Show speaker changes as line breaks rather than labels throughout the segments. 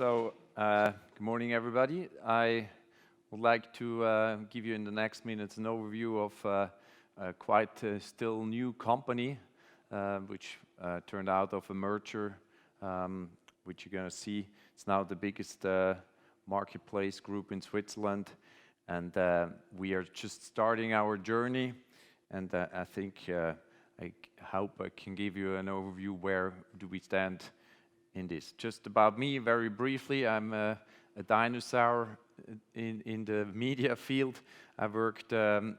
Good morning, everybody. I would like to give you in the next minutes an overview of a quite still new company, which turned out of a merger, which you're going to see. It's now the biggest marketplace group in Switzerland, and we are just starting our journey. And I think I hope I can give you an overview where do we stand in this. Just about me, very briefly, I'm a dinosaur in the media field. I worked a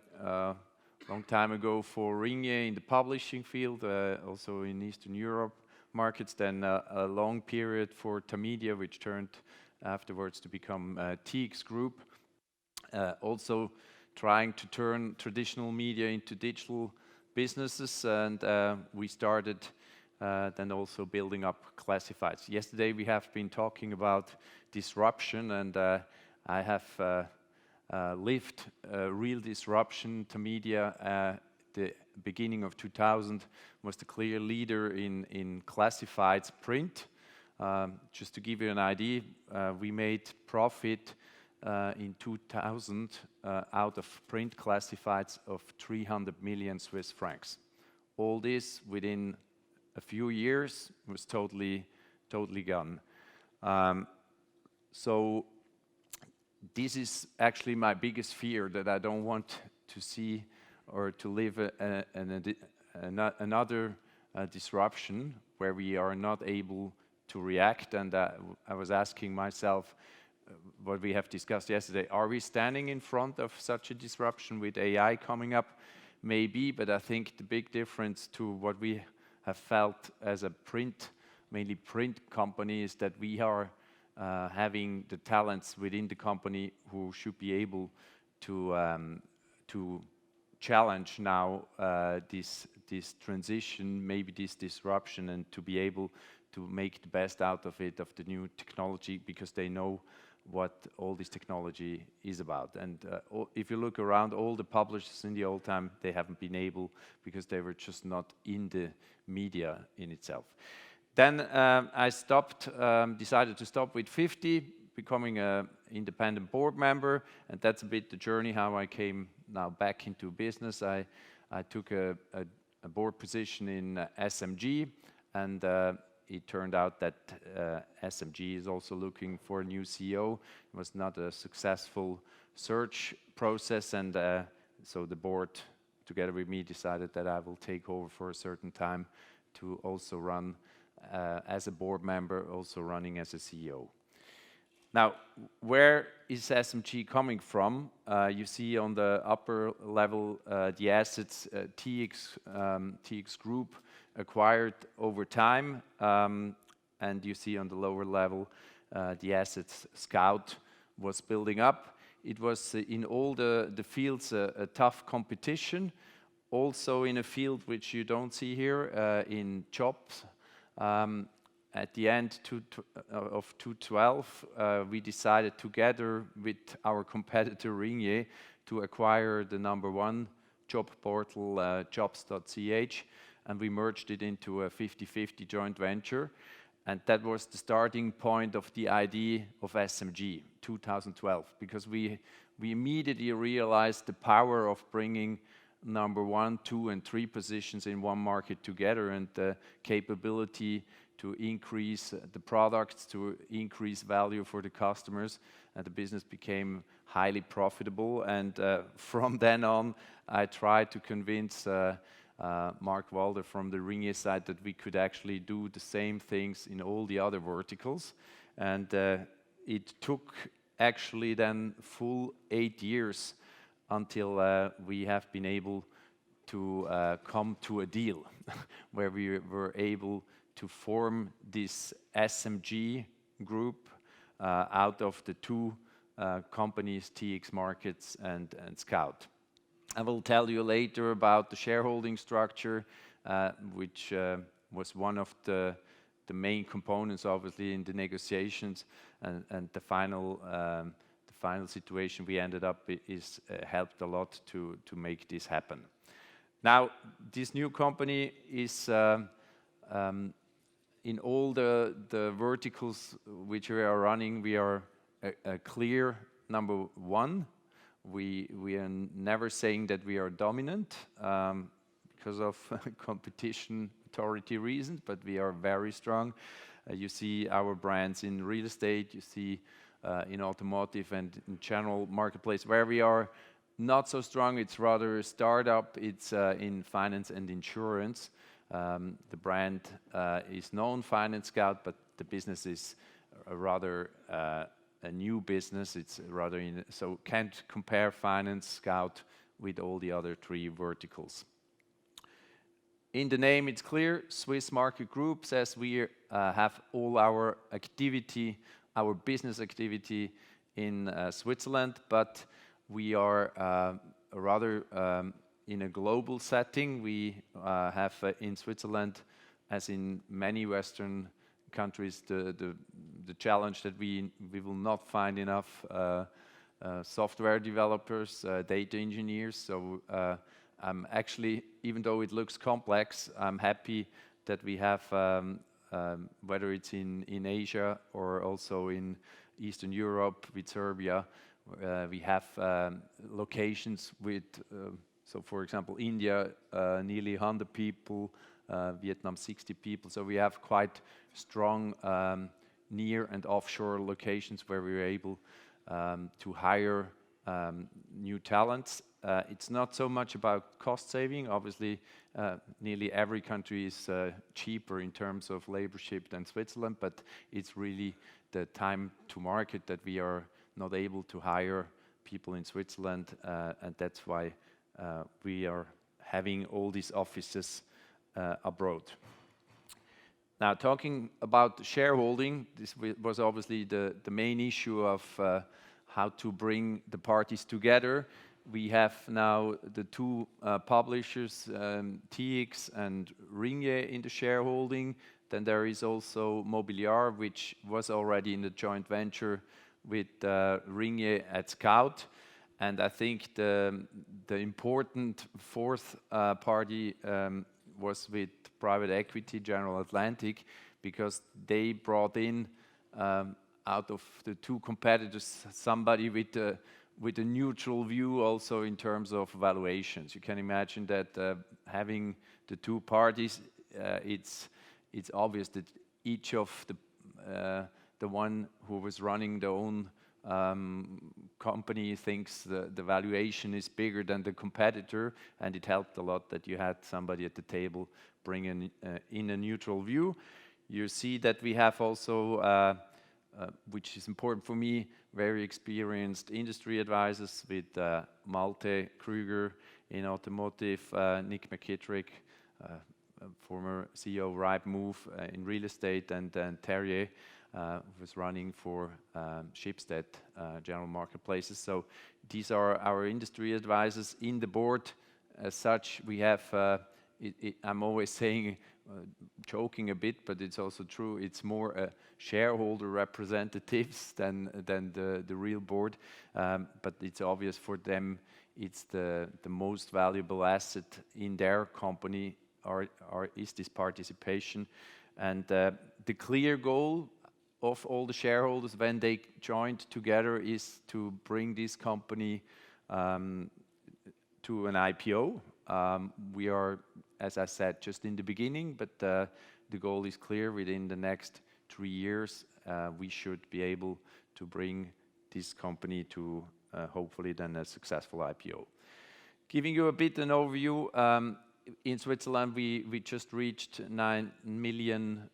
long time ago for Ringier in the publishing field, also in Eastern Europe markets, then a long period for Tamedia, which turned afterwards to become TX Group. Also trying to turn traditional media into digital businesses, and we started then also building up classifieds. Yesterday we have been talking about disruption, and I have lived real disruption. Tamedia, the beginning of 2000, was the clear leader in classifieds print. Just to give you an idea, we made profit in 2000 out of print classifieds of 300 million Swiss francs. All this within a few years was totally gone. So this is actually my biggest fear, that I don't want to see or to live another disruption where we are not able to react. And I was asking myself, what we have discussed yesterday, are we standing in front of such a disruption with AI coming up? Maybe, but I think the big difference to what we have felt as a mainly print company, is that we are having the talents within the company who should be able to challenge now this transition, maybe this disruption, and to be able to make the best out of it, of the new technology, because they know what all this technology is about. And if you look around, all the publishers in the old time, they haven't been able, because they were just not in the media in itself. Then I decided to stop with 50, becoming an independent board member, and that's a bit the journey how I came now back into business. I took a board position in SMG, and it turned out that SMG is also looking for a new CEO. It was not a successful search process, and so the board, together with me, decided that I will take over for a certain time to also run as a board member, also running as a CEO. Now, where is SMG coming from? You see on the upper level the assets TX Group acquired over time, and you see on the lower level the assets Scout was building up. It was in all the fields a tough competition, also in a field which you don't see here, in jobs. At the end of 2012, we decided together with our competitor Ringier to acquire the #1 job portal, jobs.ch, and we merged it into a 50-50 joint venture. And that was the starting point of the idea of SMG, 2012, because we immediately realized the power of bringing #1, 2, and 3 positions in one market together, and the capability to increase the products, to increase value for the customers, and the business became highly profitable. And from then on, I tried to convince Mark Walder from the Ringier side that we could actually do the same things in all the other verticals. And it took actually then full 8 years until we have been able to come to a deal where we were able to form this SMG group out of the 2 companies, TX Markets and Scout. I will tell you later about the shareholding structure, which was one of the main components, obviously, in the negotiations, and the final situation we ended up is helped a lot to make this happen. Now, this new company is in all the verticals which we are running, we are a clear number one. We are never saying that we are dominant because of competition authority reasons, but we are very strong. You see our brands in real estate, you see in automotive and in general marketplace. Where we are not so strong, it's rather a startup, it's in finance and insurance. The brand is known Finance Scout, but the business is rather a new business. It's rather so can't compare Finance Scout with all the other three verticals. In the name, it's clear, Swiss Market Group says we have all our activity, our business activity in Switzerland, but we are rather in a global setting. We have in Switzerland, as in many Western countries, the challenge that we will not find enough software developers, data engineers. So I'm actually, even though it looks complex, I'm happy that we have, whether it's in Asia or also in Eastern Europe with Serbia, we have locations with, so for example, India, nearly 100 people, Vietnam 60 people. So we have quite strong near and offshore locations where we're able to hire new talents. It's not so much about cost saving. Obviously, nearly every country is cheaper in terms of laborship than Switzerland, but it's really the time to market that we are not able to hire people in Switzerland, and that's why we are having all these offices abroad. Now, talking about shareholding, this was obviously the main issue of how to bring the parties together. We have now the two publishers, TX and Ringier, in the shareholding. Then there is also Mobiliar, which was already in the joint venture with Ringier at Scout. And I think the important fourth party was with private equity, General Atlantic, because they brought in out of the two competitors somebody with a neutral view also in terms of valuations. You can imagine that having the two parties, it's obvious that each of the one who was running their own company thinks the valuation is bigger than the competitor, and it helped a lot that you had somebody at the table bringing in a neutral view. You see that we have also, which is important for me, very experienced industry advisors with Malte Krüger in automotive, Nick McKittrick, former CEO of Rightmove in real estate, and then Terrier, was running for Schibsted General Marketplaces. So these are our industry advisors in the board. As such, we have, I'm always saying, joking a bit, but it's also true, it's more shareholder representatives than the real board. But it's obvious for them, it's the most valuable asset in their company is this participation. And the clear goal of all the shareholders when they joined together is to bring this company to an IPO. We are, as I said, just in the beginning, but the goal is clear. Within the next 3 years, we should be able to bring this company to hopefully then a successful IPO. Giving you a bit an overview, in Switzerland we just reached 9 million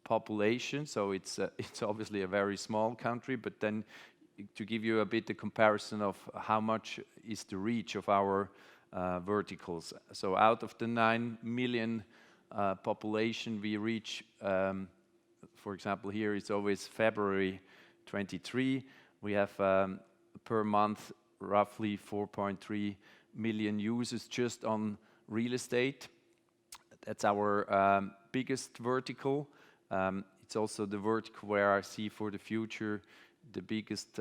population, so it's obviously a very small country, but then to give you a bit of comparison of how much is the reach of our verticals. So out of the 9 million population we reach, for example, here it's always February 23, we have per month roughly 4.3 million users just on real estate. That's our biggest vertical. It's also the vertical where I see for the future the biggest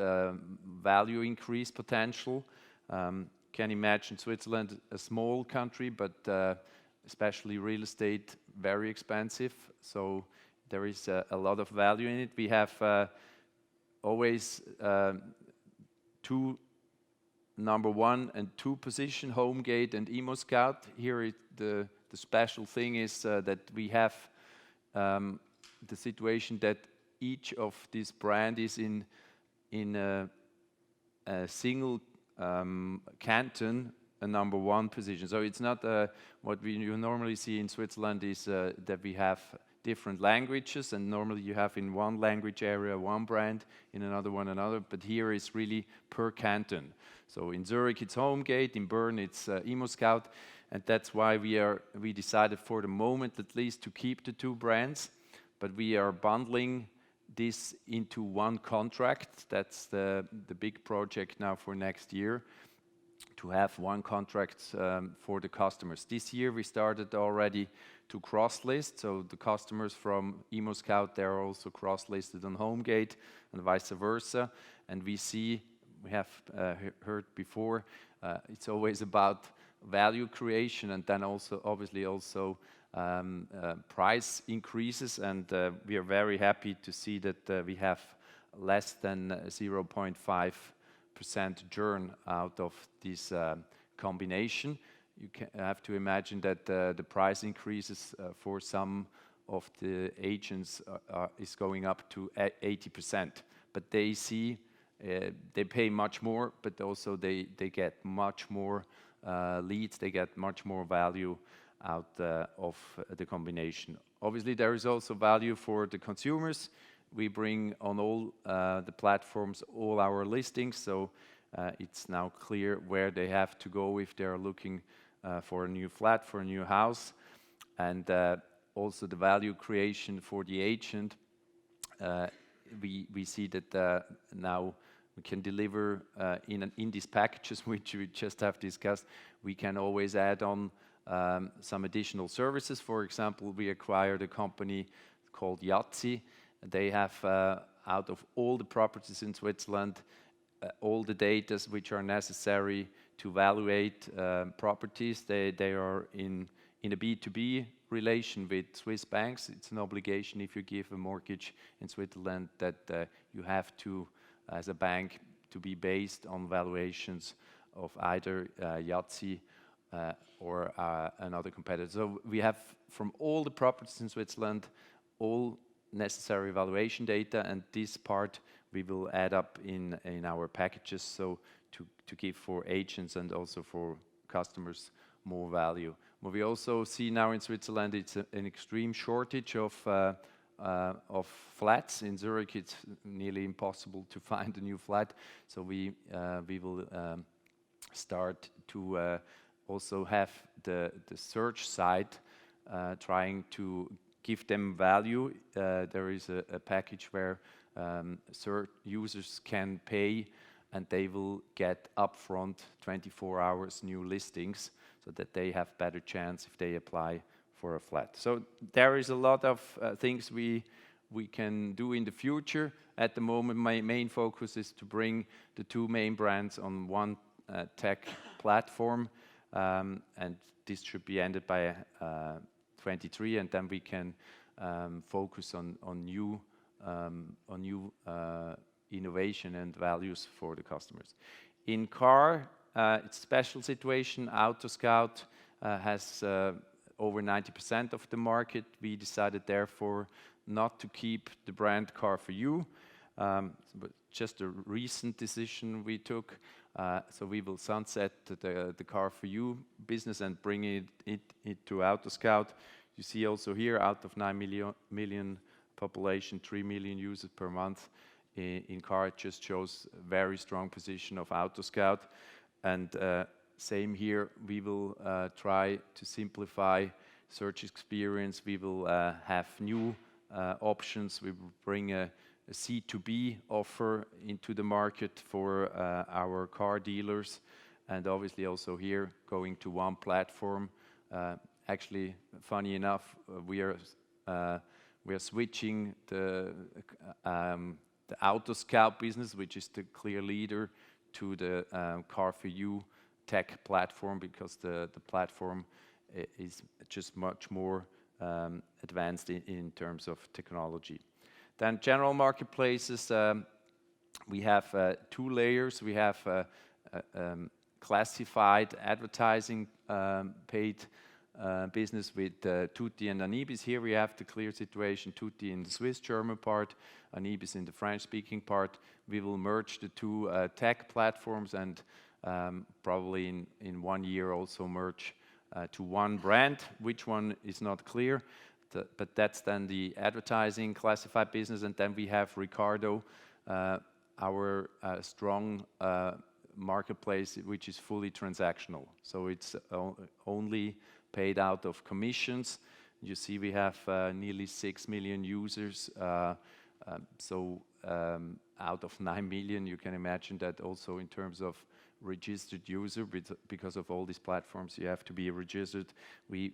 value increase potential. Can imagine Switzerland a small country, but especially real estate very expensive, so there is a lot of value in it. We have always two number 1 and 2 position, Homegate and Emos Scout. Here the special thing is that we have the situation that each of these brand is in a single canton, a number 1 position. So it's not what you normally see in Switzerland is that we have different languages, and normally you have in one language area one brand, in another one another, but here is really per canton. So in Zurich it's Homegate, in Bern it's Emos Scout, and that's why we decided for the moment at least to keep the 2 brands, but we are bundling this into one contract. That's the big project now for next year, to have one contract for the customers. This year we started already to cross-list, so the customers from Emos Scout, they're also cross-listed on Homegate and vice versa. And we have heard before, it's always about value creation, and then also obviously also price increases, and we are very happy to see that we have less than 0.5% churn out of this combination. You have to imagine that the price increases for some of the agents is going up to 80%. But they see they pay much more, but also they get much more leads, they get much more value out of the combination. Obviously, there is also value for the consumers. We bring on all the platforms all our listings, so it's now clear where they have to go if they are looking for a new flat, for a new house, and also the value creation for the agent. We see that now we can deliver in these packages, which we just have discussed. We can always add on some additional services. For example, we acquired a company called Yahtzee. They have out of all the properties in Switzerland, all the data which are necessary to evaluate properties. They are in a B2B relation with Swiss banks. It's an obligation if you give a mortgage in Switzerland that you have to, as a bank, to be based on valuations of either Yahtzee or another competitor. So we have from all the properties in Switzerland all necessary valuation data, and this part we will add up in our packages, so to give for agents and also for customers more value. What we also see now in Switzerland, it's an extreme shortage of flats. In Zurich, it's nearly impossible to find a new flat, so we will start to also have the search site trying to give them value. There is a package where users can pay, and they will get upfront 24 hours new listings, so that they have better chance if they apply for a flat. So there is a lot of things we can do in the future. At the moment, my main focus is to bring the 2 main brands on one tech platform, and this should be ended by 23, and then we can focus on new innovation and values for the customers. In car, it's a special situation. AutoScout has over 90% of the market. We decided therefore not to keep the brand Car for You, but just a recent decision we took. So we will sunset the Car for You business and bring it to AutoScout. You see also here, out of 9 million population, 3 million users per month in car. It just shows very strong position of AutoScout. And same here, we will try to simplify search experience. We will have new options. We will bring a C2B offer into the market for our car dealers, and obviously also here going to one platform. Actually, funny enough, we are switching the AutoScout business, which is the clear leader, to the Car for You tech platform, because the platform is just much more advanced in terms of technology. Then general marketplaces, we have 2 layers. We have classified advertising paid business with Tutti and Anibis. Here we have the clear situation, Tutti in the Swiss-German part, Anibis in the French-speaking part. We will merge the 2 tech platforms and probably in 1 year also merge to one brand. Which one is not clear, but that's then the advertising classified business. And then we have Ricardo, our strong marketplace, which is fully transactional. So it's only paid out of commissions. You see we have nearly 6 million users. Out of 9 million, you can imagine that also in terms of registered user, because of all these platforms, you have to be registered. We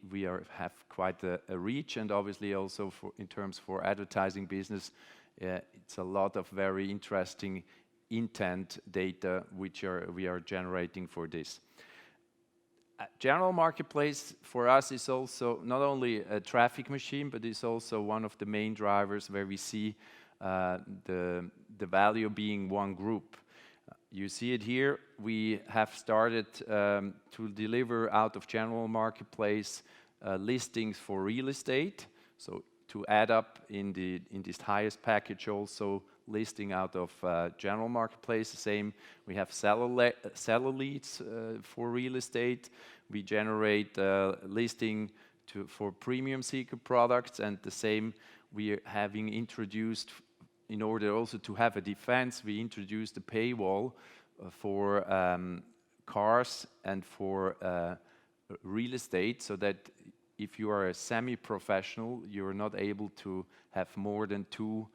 have quite a reach, and obviously also in terms for advertising business, it's a lot of very interesting intent data which we are generating for this. General marketplace for us is also not only a traffic machine, but it's also one of the main drivers where we see the value being one group. You see it here. We have started to deliver out of general marketplace listings for real estate. So to add up in this highest package also listing out of general marketplace. The same, we have seller leads for real estate. We generate listing for premium seeker products, and the same we are having introduced in order also to have a defense. We introduced a paywall for cars and for real estate, so that if you are a semi-professional, you are not able to have more than 2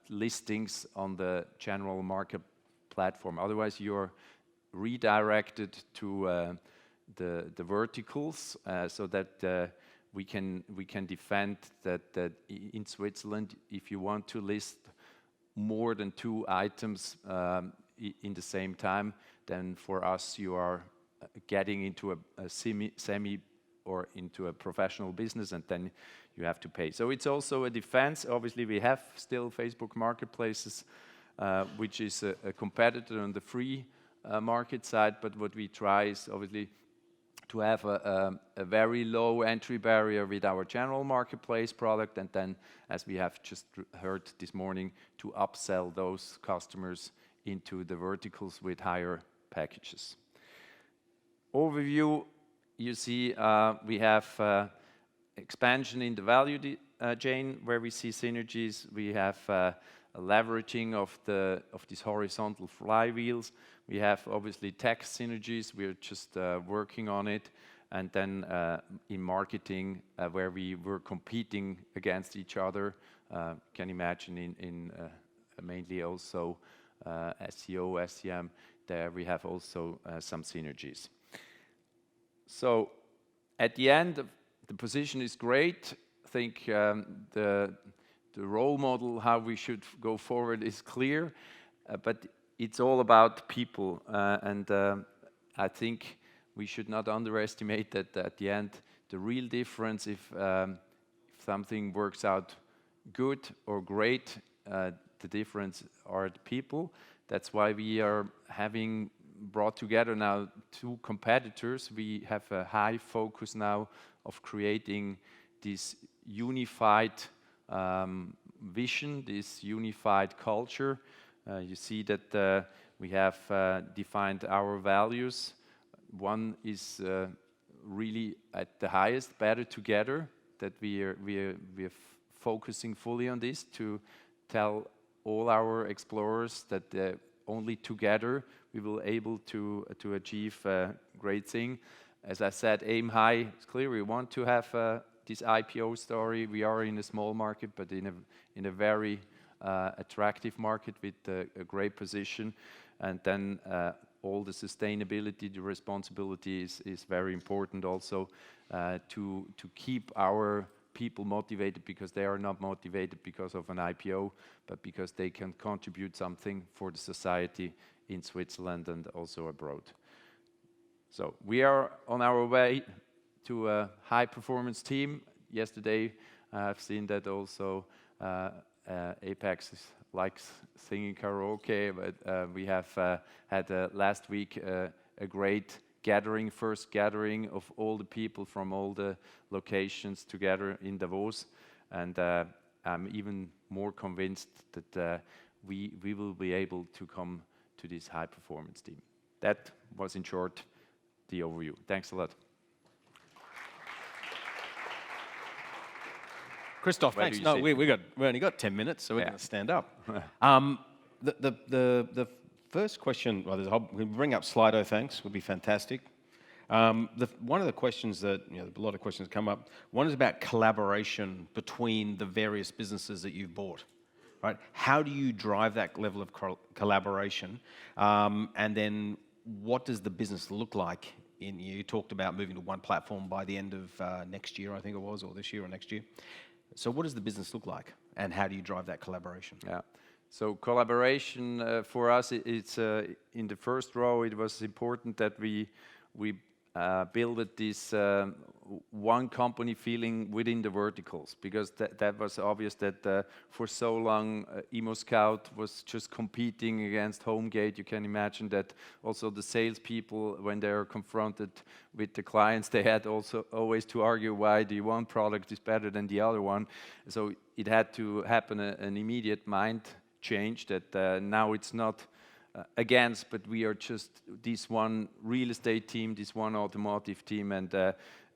listings on the general market platform. Otherwise, you're redirected to the verticals, so that we can defend that in Switzerland, if you want to list more than 2 items in the same time, then for us you are getting into a semi or into a professional business, and then you have to pay. So it's also a defense. Obviously, we have still Facebook marketplaces, which is a competitor on the free market side, but what we try is obviously to have a very low entry barrier with our general marketplace product, and then, as we have just heard this morning, to upsell those customers into the verticals with higher packages. Overview, you see we have expansion in the value chain where we see synergies. We have a leveraging of these horizontal flywheels. We have obviously tech synergies. We're just working on it. And then in marketing, where we were competing against each other, can imagine in mainly also SEO, SEM, there we have also some synergies. So at the end, the position is great. I think the role model, how we should go forward, is clear, but it's all about people. And I think we should not underestimate that at the end, the real difference, if something works out good or great, the difference are the people. That's why we are having brought together now 2 competitors. We have a high focus now of creating this unified vision, this unified culture. You see that we have defined our values. One is really at the highest, better together, that we are focusing fully on this to tell all our explorers that only together we will able to achieve a great thing. As I said, aim high. It's clear we want to have this IPO story. We are in a small market, but in a very attractive market with a great position. And then all the sustainability, the responsibility is very important also to keep our people motivated, because they are not motivated because of an IPO, but because they can contribute something for the society in Switzerland and also abroad. So we are on our way to a high performance team. yesterday. I've seen that also Apex likes singing karaoke, but we have had last week a great gathering, first gathering of all the people from all the locations together in Davos, and I'm even more convinced that we will be able to come to this high performance team. That was in short the overview. Thanks a lot.
Christoph, thanks. No, we only got 10 minutes, so we're going to stand up. The first question, well, we bring up Slido, thanks, would be fantastic. One of the questions that, a lot of questions come up, one is about collaboration between the various businesses that you've bought, right? How do you drive that level of collaboration? And then what does the business look like? You talked about moving to one platform by the end of next year, I think it was, or this year or next year. So what does the business look like, and how do you drive that collaboration?
Yeah. So collaboration for us, it's in the first row. It was important that we built this one company feeling within the verticals, because that was obvious that for so long Emos was just competing against Homegate. You can imagine that also the salespeople, when they are confronted with the clients, they had also always to argue why the one product is better than the other one. So it had to happen an immediate mind change that now it's not against, but we are just this one real estate team, this one automotive team, and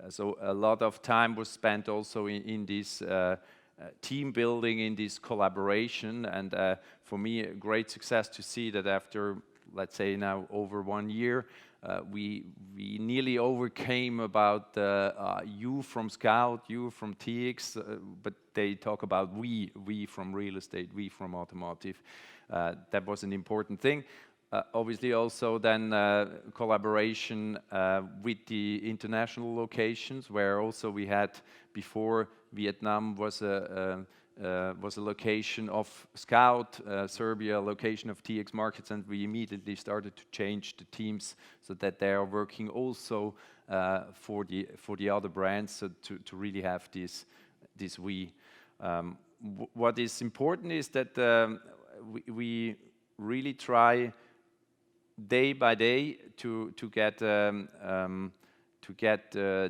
so a lot of time was spent also in this team building, in this collaboration, and for me a great success to see that after, let's say now over 1 year, we nearly overcame about you from Scout, you from TX, but they talk about we from real estate, we from automotive. That was an important thing. Obviously also then collaboration with the international locations, where also we had before Vietnam was a location of Scout, Serbia a location of TX Markets, and we immediately started to change the teams so that they are working also for the other brands, so to really have this we. What is important is that we really try day by day to get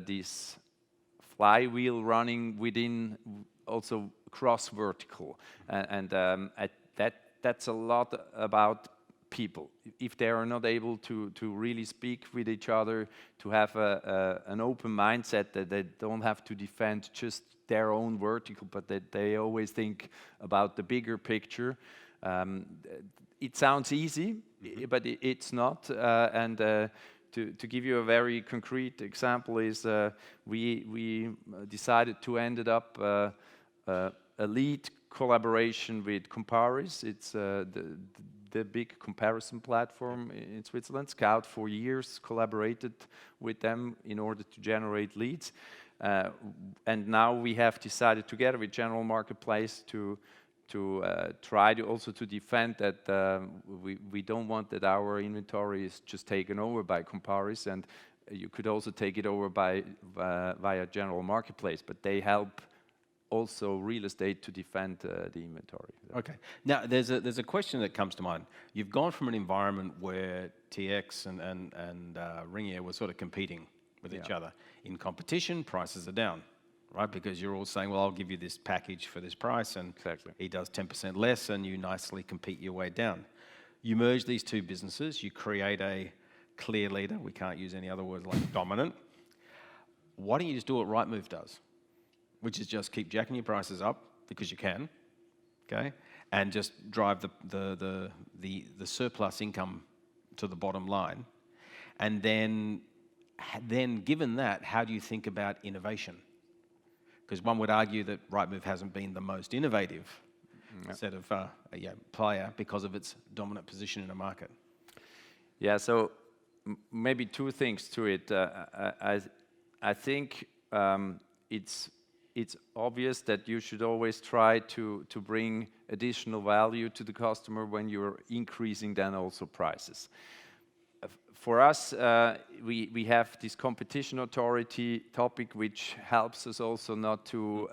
this flywheel running within also cross vertical, and that's a lot about people. If they are not able to really speak with each other, to have an open mindset that they don't have to defend just their own vertical, but that they always think about the bigger picture. It sounds easy, but it's not. And to give you a very concrete example is we decided to end up a lead collaboration with Comparis. It's the big comparison platform in Switzerland. Scout for years collaborated with them in order to generate leads. And now we have decided together with General Marketplace to try to also to defend that we don't want that our inventory is just taken over by Comparis, and you could also take it over via General Marketplace, but they help also real estate to defend the inventory.
Okay. Now there's a question that comes to mind. You've gone from an environment where TX and Ringier were sort of competing with each other. In competition, prices are down, right? Because you're all saying, well, I'll give you this package for this price, and he does 10% less, and you nicely compete your way down. You merge these two businesses, you create a clear leader. We can't use any other words like dominant. Why don't you just do what Rightmove does, which is just keep jacking your prices up because you can, okay, and just drive the surplus income to the bottom line, and then given that, how do you think about innovation? Because one would argue that Rightmove hasn't been the most innovative set of player because of its dominant position in the market.
Yeah, so maybe two things to it. I think it's obvious that you should always try to bring additional value to the customer when you're increasing then also prices. for us, we have this competition authority topic, which helps us also not to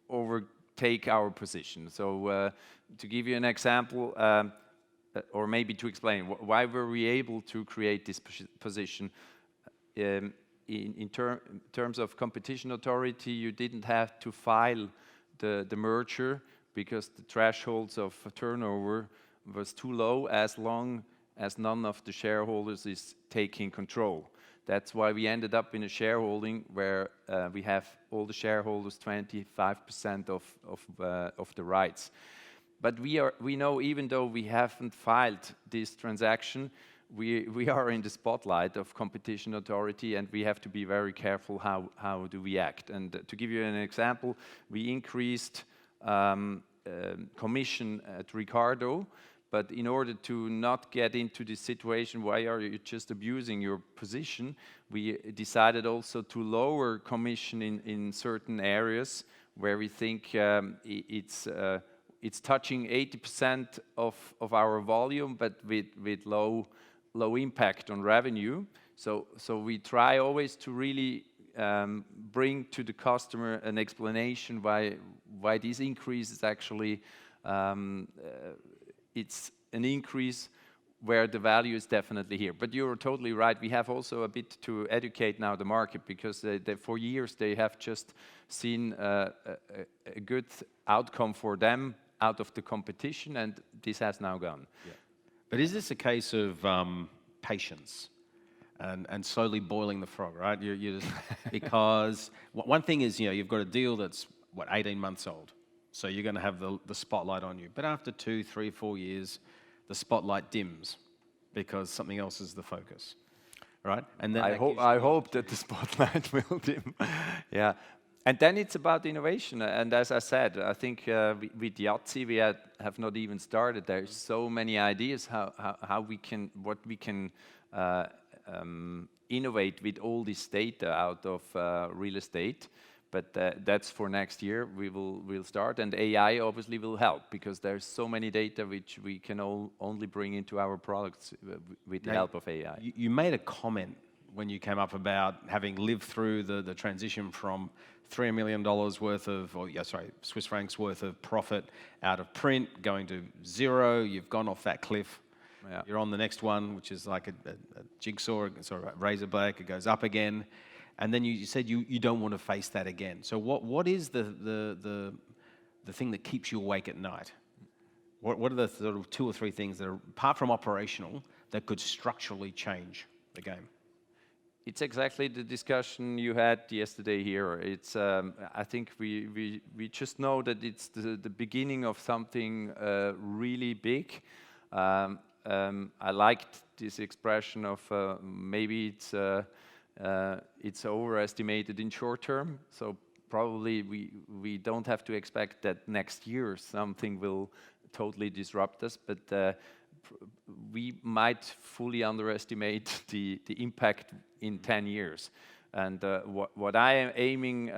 overtake our position. So to give you an example, or maybe to explain why were we able to create this position. In terms of competition authority, you didn't have to file the merger because the thresholds of turnover was too low as long as none of the shareholders is taking control. That's why we ended up in a shareholding where we have all the shareholders 25% of the rights. But we know, even though we haven't filed this transaction, we are in the spotlight of competition authority, and we have to be very careful how do we act. And to give you an example, we increased commission at Ricardo, but in order to not get into this situation, why are you just abusing your position, we decided also to lower commission in certain areas where we think it's touching 80% of our volume, but with low impact on revenue. So we try always to really bring to the customer an explanation why this increase is actually it's an increase where the value is definitely here. But you're totally right. We have also a bit to educate now the market, because for years they have just seen a good outcome for them out of the competition, and this has now gone.
Yeah. But is this a case of patience and slowly boiling the frog, right? You just, because one thing is, you've got a deal that's, 18 months old. So you're going to have the spotlight on you. But after 2, 3, 4 years, the spotlight dims because something else is the focus, right? And then
I hope that the spotlight will dim. Yeah. And then it's about innovation. And as I said, I think with Yahtzee, we have not even started. There's so many ideas what we can innovate with all this data out of real estate. But that's for next year. We'll start, and AI obviously will help, because there's so many data which we can only bring into our products with the help of AI.
You made a comment when you came up about having lived through the transition from $3 million worth of, Swiss francs worth of profit out of print going to zero. You've gone off that cliff. Yeah. You're on the next one, which is like a jigsaw, sort of a razor blade. It goes up again. And then you said you don't want to face that again. So what is the thing that keeps you awake at night? What are the sort of 2 or 3 things that are, apart from operational, that could structurally change the game?
It's exactly the discussion you had yesterday here. It's I think we just know that it's the beginning of something really big. I liked this expression of maybe it's overestimated in short term. So probably we don't have to expect that next year something will totally disrupt us, but we might fully underestimate the impact in 10 years. And what I am aiming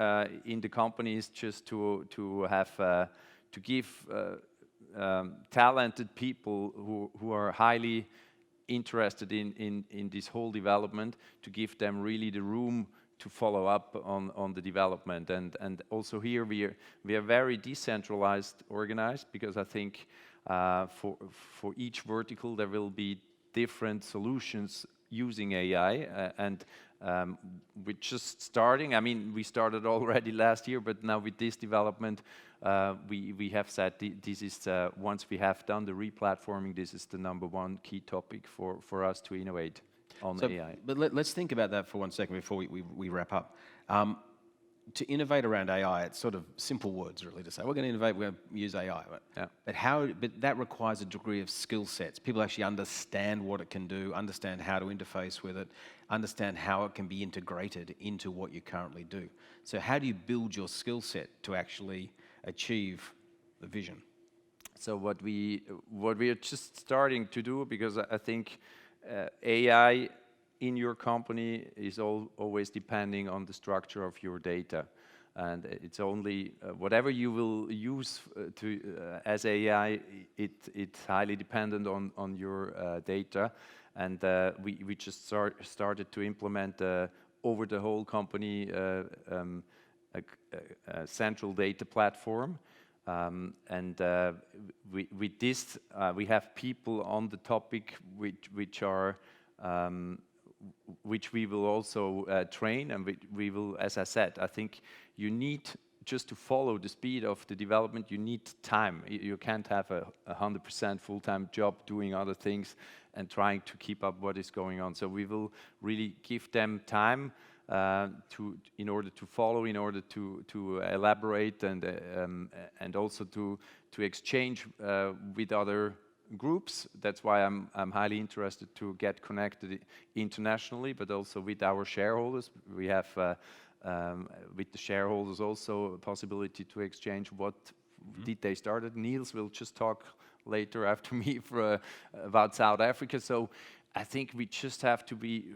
in the company is just to have to give talented people who are highly interested in this whole development, to give them really the room to follow up on the development. And also here we are very decentralized organized, because I think for each vertical there will be different solutions using AI, and we're just starting. I mean, we started already last year, but now with this development, we have said this is once we have done the replatforming, this is the #1 key topic for us to innovate on AI.
But let's think about that for 1 second before we wrap up. To innovate around AI, it's sort of simple words really to say, we're going to innovate, we're going to use AI. Right?
Yeah.
But that requires a degree of skill sets. People actually understand what it can do, understand how to interface with it, understand how it can be integrated into what you currently do. So how do you build your skill set to actually achieve the vision?
So what we are just starting to do, because I think AI in your company is always depending on the structure of your data. and it's only whatever you will use as AI. It's highly dependent on your data, and we just started to implement over the whole company a central data platform. And with this, we have people on the topic which we will also train, and we will, as I said, I think you need just to follow the speed of the development, you need time. You can't have a 100% full-time job doing other things and trying to keep up what is going on. So we will really give them time in order to follow, in order to elaborate, and also to exchange with other groups. That's why I'm highly interested to get connected internationally, but also with our shareholders. We have with the shareholders also a possibility to exchange what did they started. Niels will just talk later after me about South Africa. So I think we just have to be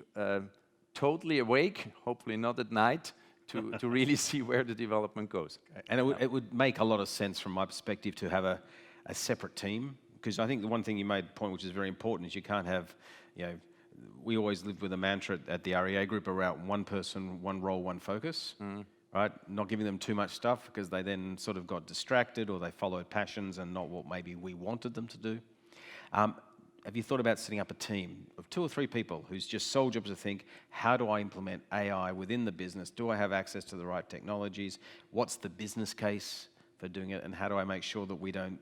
totally awake, hopefully not at night, to really see where the development goes.
And it would make a lot of sense from my perspective to have a separate team, because I think the one thing you made a point which is very important is you can't have, we always lived with a mantra at the REA group around one person, one role, one focus, right? Not giving them too much stuff because they then sort of got distracted or they followed passions and not what maybe we wanted them to do. Have you thought about setting up a team of 2 or 3 people whose just sole job is to think, how do I implement AI within the business? Do I have access to the right technologies? What's the business case for doing it? And how do I make sure that we don't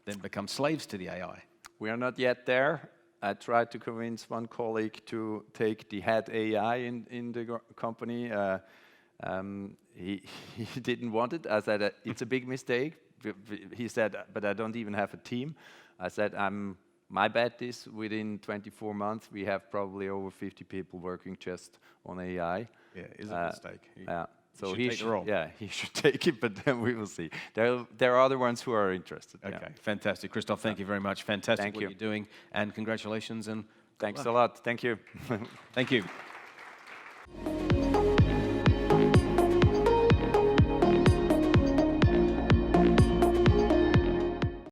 then become slaves to the AI?
We are not yet there. I tried to convince one colleague to take the head AI in the company. He didn't want it. I said, it's a big mistake. He said, but I don't even have a team. I said, my bet is within 24 months, we have probably over 50 people working just on AI.
Yeah, it's a mistake.
Yeah. So
he should take the role.
Yeah, he should take it, but then we will see. There are other ones who are interested.
Okay,
yeah.
Fantastic. Christoph, thank you very much. Fantastic
Thank
what
you.
you're doing, and congratulations. And
Thanks a lot. Thank you.
thank you.